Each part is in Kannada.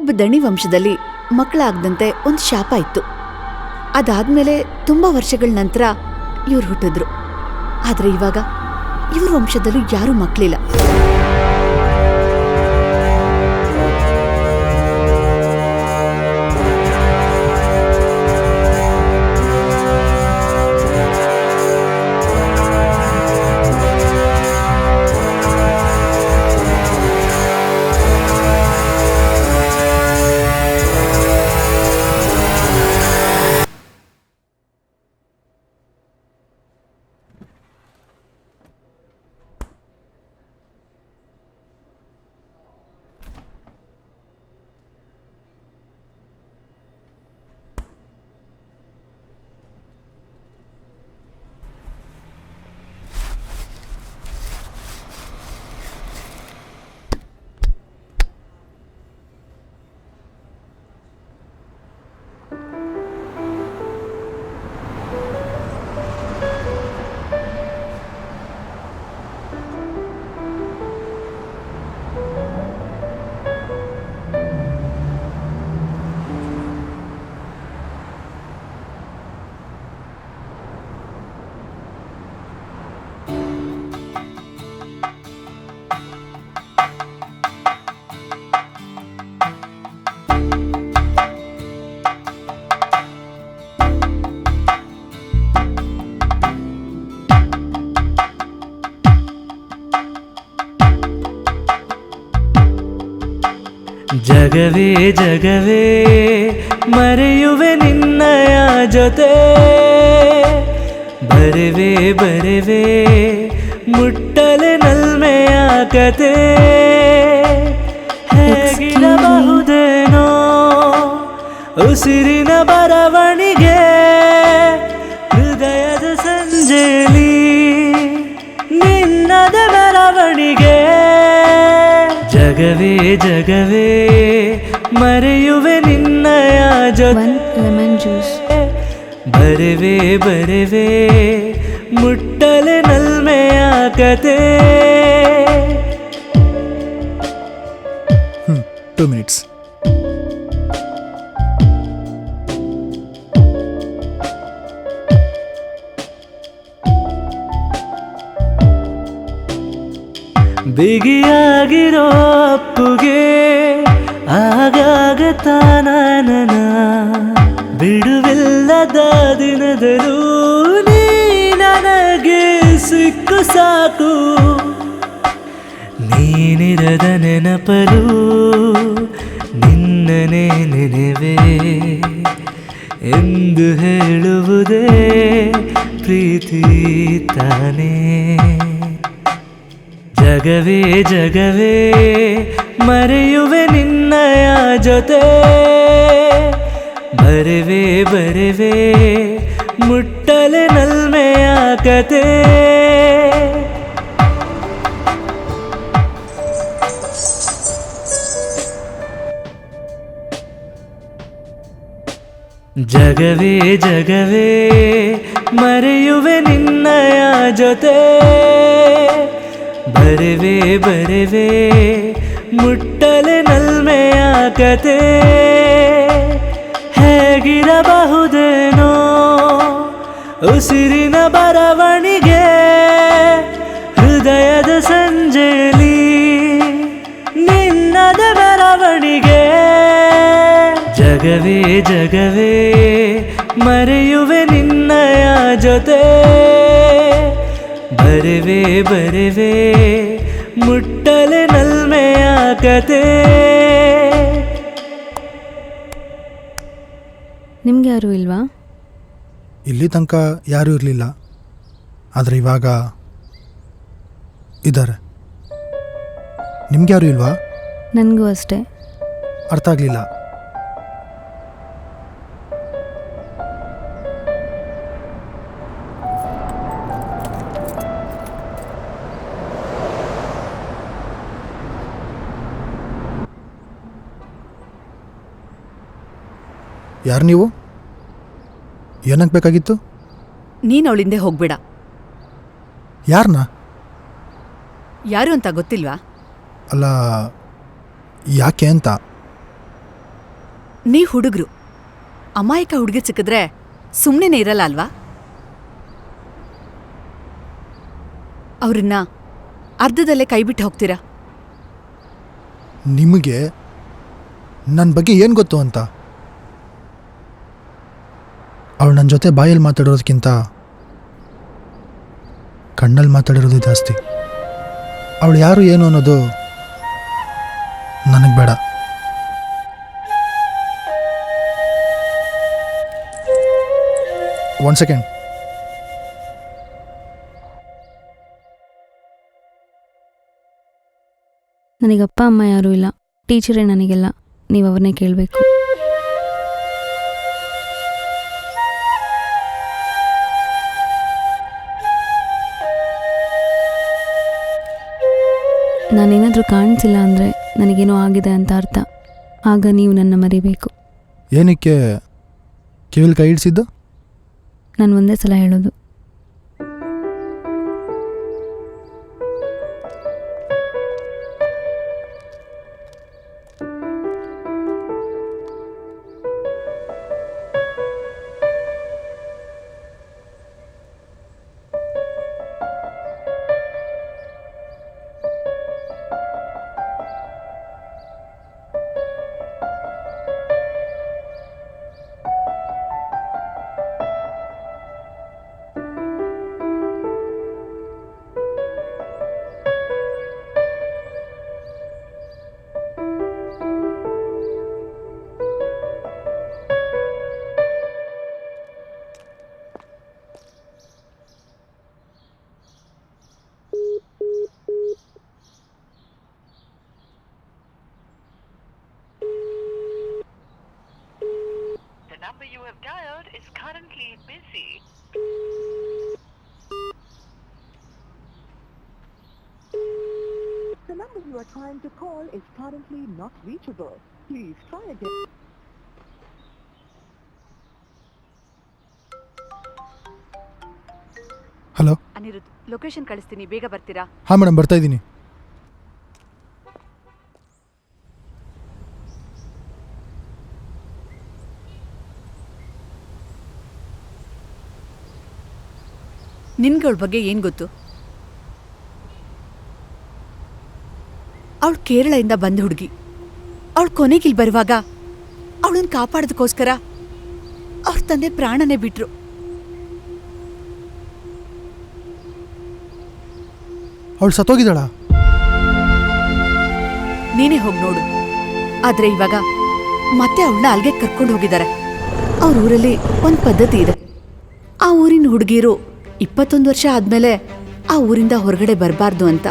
ಒಬ್ಬ ದಣಿ ವಂಶದಲ್ಲಿ ಮಕ್ಕಳಾಗದಂತೆ ಒಂದು ಶಾಪ ಇತ್ತು. ಅದಾದ್ಮೇಲೆ ತುಂಬಾ ವರ್ಷಗಳ ನಂತರ ಇವ್ರು ಹುಟ್ಟಿದ್ರು. ಆದ್ರೆ ಇವಾಗ ಇವ್ರ ವಂಶದಲ್ಲೂ ಯಾರೂ ಮಕ್ಕಳಿಲ್ಲ. ಜಗವೇ ಜಗವೇ ಮರೆಯುವೆ ನಿನ್ನಯ ಜೊತೆ, ಬರೆವೆ ಬರೆವೆ ಮುಟ್ಟಲೆ ನಲ್ಮೆಯ ಕತೆ. ಹೇಗಿರಬಹುದೇನೋ ಉಸಿರಿನ ಬರವಣಿಗೆ, ಹೃದಯದ ಸಂಜೆಲಿ ನಿನ್ನದ ಮೆರವಣಿಗೆ. ಜಗವೇ ಜಗವೇ ಮರೆಯುವೆ ನಿನ್ನಯ ಜೊತೆ, ಲೆಮನ್ ಜ್ಯೂಸ್. ಬರೆವೆ ಬರೆವೆ ಮುಟ್ಟಲೆ ನಲ್ಮೆಯ ಕತೆ. 2 minutes. ಬಿಗಿಯಾಗಿರೋ ಅಪ್ಪುಗೆ ಆಗಾಗ ತಾನನ ಬಿಡುವಿಲ್ಲದ ದಿನದಲ್ಲೂ ನೀ ನನಗೆ ಸಿಕ್ಕು ಸಾಕು. ನೀನಿರದ ನೆನಪಲು ನಿನ್ನನೆ ನೆನೆವೆ ಎಂದು ಹೇಳುವುದೇ ಪ್ರೀತಿ ತಾನೇ. ಜಗವೇ ಜಗವೇ ಮರೆಯುವೆ ನಿನ್ನಯ ಜೊತೆ, ಬರೆವೆ ಬರೆವೆ ಮುಟ್ಟಲೆ ನಲ್ಮೆಯ ಕತೆ. ಜಗವೇ ಜಗವೇ ಮರೆಯುವೆ ನಿನ್ನಯ ಜೊತೆ, ಬರೆವೆ ಬರೆವೆ ಮುಟ್ಟಲೆ ನಲ್ಮೆಯ ಕತೆ. ಹೇಗಿರಬಹುದೇನೋ ಉಸಿರಿನ ಬರವಣಿಗೆ, ಹೃದಯದ ಸಂಜೆಲಿ ನಿನ್ನದ ಮೆರವಣಿಗೆ. ಜಗವೇ ಜಗವೇ ಮರೆಯುವೆ ನಿನ್ನಯ ಜೊತೆ, ಬರೆವೆ ಬರೆವೆ ಮುಟ್ಟಲೆ ನಲ್ಮೆಯ ಕತೆ. ನಿಮ್ಗೆ ಯಾರೂ ಇಲ್ವಾ? ಇಲ್ಲಿ ತನಕ ಯಾರೂ ಇರಲಿಲ್ಲ, ಆದರೆ ಇವಾಗ ಇದ್ದಾರೆ. ನಿಮ್ಗೆ ಯಾರೂ ಇಲ್ವಾ? ನನಗೂ ಅಷ್ಟೇ. ಅರ್ಥ ಆಗಲಿಲ್ಲ. ಯಾರು ನೀವು? ಏನಕ್ಕೆ ಬೇಕಾಗಿತ್ತು? ನೀನು ಅವಳಿಂದೆ ಹೋಗ್ಬೇಡ. ಯಾರನ್ನ? ಯಾರು ಅಂತ ಗೊತ್ತಿಲ್ವಾ? ಅಲ್ಲ, ಯಾಕೆ ಅಂತ? ನೀವ್ ಹುಡುಗ್ರು ಅಮಾಯಕ ಹುಡುಗಿ ಸಿಕ್ಕಿದ್ರೆ ಸುಮ್ಮನೆ ಇರಲ್ಲ ಅಲ್ವಾ? ಅವ್ರನ್ನ ಅರ್ಧದಲ್ಲೇ ಕೈಬಿಟ್ಟು ಹೋಗ್ತೀರಾ? ನಿಮಗೆ ನನ್ನ ಬಗ್ಗೆ ಏನು ಗೊತ್ತು ಅಂತ? ಅವಳು ನನ್ನ ಜೊತೆ ಬಾಯಲ್ಲಿ ಮಾತಾಡೋದಕ್ಕಿಂತ ಕಣ್ಣಲ್ಲಿ ಮಾತಾಡಿರೋದು ಜಾಸ್ತಿ. ಅವಳು ಯಾರು ಏನು ಅನ್ನೋದು ನನಗೆ ಬೇಡ. One second. ನನಗಪ್ಪ ಅಮ್ಮ ಯಾರೂ ಇಲ್ಲ, ಟೀಚರೇ ನನಗೆಲ್ಲ. ನೀವು ಅವ್ರನ್ನೇ ಕೇಳಬೇಕು. ನಾನೇನಾದರೂ ಕಾಣಿಸಿಲ್ಲ ಅಂದರೆ ನನಗೇನೋ ಆಗಿದೆ ಅಂತ ಅರ್ಥ. ಆಗ ನೀವು ನನ್ನ ಮರಿಬೇಕು. ಏನಕ್ಕೆ ಕಿವಿಲ್ ಕೈ ಇಡಿಸಿದ್ದು? ನಾನು ಒಂದೇ ಸಲ ಹೇಳೋದು. The number you have dialed is currently busy. The number you are trying to call is currently not reachable. Please try again. Hello. Anirudh, location ಕಳಿಸ್ತೀನಿ, ಬೇಗ ಬರ್ತೀರಾ? ಹಾಂ ಮೇಡಮ್, ಬರ್ತಾ ಇದ್ದೀನಿ. ನಿನ್ಗಳ ಬಗ್ಗೆ ಏನ್ ಗೊತ್ತು? ಅವಳು ಕೇರಳದಿಂದ ಬಂದ ಹುಡುಗಿ. ಅವಳು ಕೊನೆಗಿಲ್ ಬರುವಾಗ ಅವಳನ್ನ ಕಾಪಾಡೋದಕ್ಕೋಸ್ಕರ ಅವ್ರ ತಂದೆ ಪ್ರಾಣನೇ ಬಿಟ್ರು. ಅವಳು ಸತ್ತೋಗಿದ್ದಾಳ? ನೀನೇ ಹೋಗಿ ನೋಡು. ಆದ್ರೆ ಇವಾಗ ಮತ್ತೆ ಅವಳನ್ನ ಅಲ್ಲಿಗೆ ಕರ್ಕೊಂಡು ಹೋಗಿದ್ದಾರೆ. ಅವ್ರ ಊರಲ್ಲಿ ಒಂದು ಪದ್ಧತಿ ಇದೆ. ಆ ಊರಿನ ಹುಡುಗಿರು 21 ವರ್ಷ ಆದ್ಮೇಲೆ ಆ ಊರಿಂದ ಹೊರಗಡೆ ಬರಬಾರ್ದು ಅಂತ.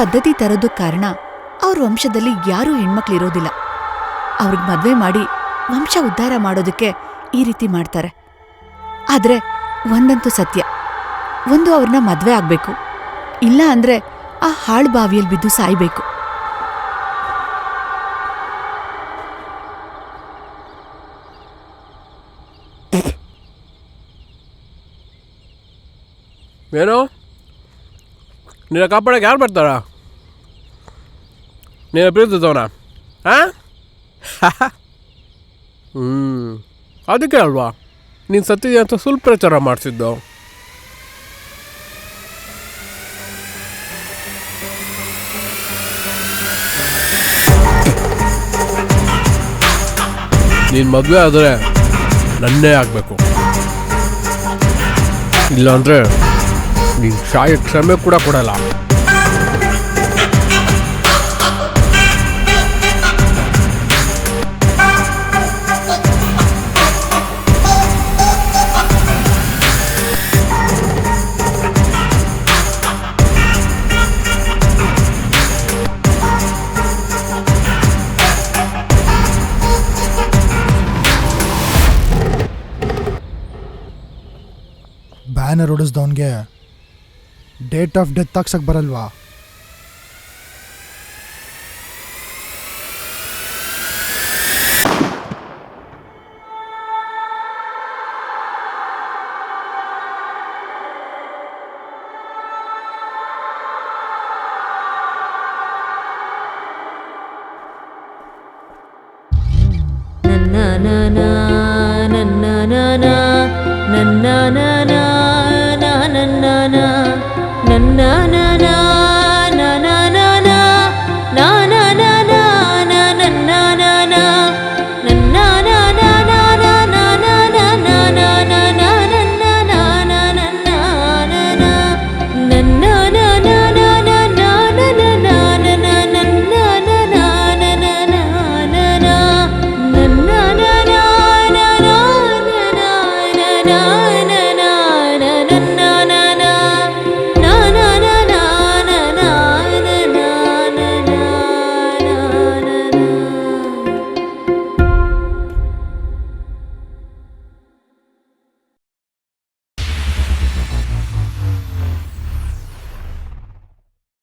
ಪದ್ಧತಿ ತರೋದಕ್ಕೆ ಕಾರಣ ಅವ್ರ ವಂಶದಲ್ಲಿ ಯಾರೂ ಹೆಣ್ಮಕ್ಳಿರೋದಿಲ್ಲ. ಅವ್ರಿಗೆ ಮದ್ವೆ ಮಾಡಿ ವಂಶ ಉದ್ಧಾರ ಮಾಡೋದಕ್ಕೆ ಈ ರೀತಿ ಮಾಡ್ತಾರೆ. ಆದ್ರೆ ಒಂದಂತೂ ಸತ್ಯ, ಒಂದು ಅವ್ರನ್ನ ಮದ್ವೆ ಆಗ್ಬೇಕು, ಇಲ್ಲ ಅಂದ್ರೆ ಆ ಹಾಳು ಬಾವಿಯಲ್ಲಿ ಬಿದ್ದು ಸಾಯ್ಬೇಕು. ಏನು ನಿನ್ನ ಕಾಪಾಡಕ್ಕೆ ಯಾರು ಬರ್ತಾರ? ನೀನು ಪ್ರೀತಿಸೋಣ? ಹಾಂ ಅದಕ್ಕೆ ಅಲ್ವಾ ನೀನು ಸತ್ತಿದೆ ಅಂತ ಸುಳ್ಳು ಪ್ರಚಾರ ಮಾಡಿಸಿದ್ದು. ನೀನು ಮದುವೆ ಆದರೆ ನನ್ನೇ ಆಗಬೇಕು. ಇಲ್ಲಾಂದರೆ ನೀನು ಶಾಯಿ ಕ್ಷಮೆ ಕೂಡ ಕೊಡಲ್ಲ. ಬ್ಯಾನರ್ ಹೊಡಿಸ್ದವನಿಗೆ ಡೇಟ್ ಆಫ್ ಡೆತ್ ಹಾಕ್ಸಕ್ ಬರಲ್ವಾ? ನನ್ನ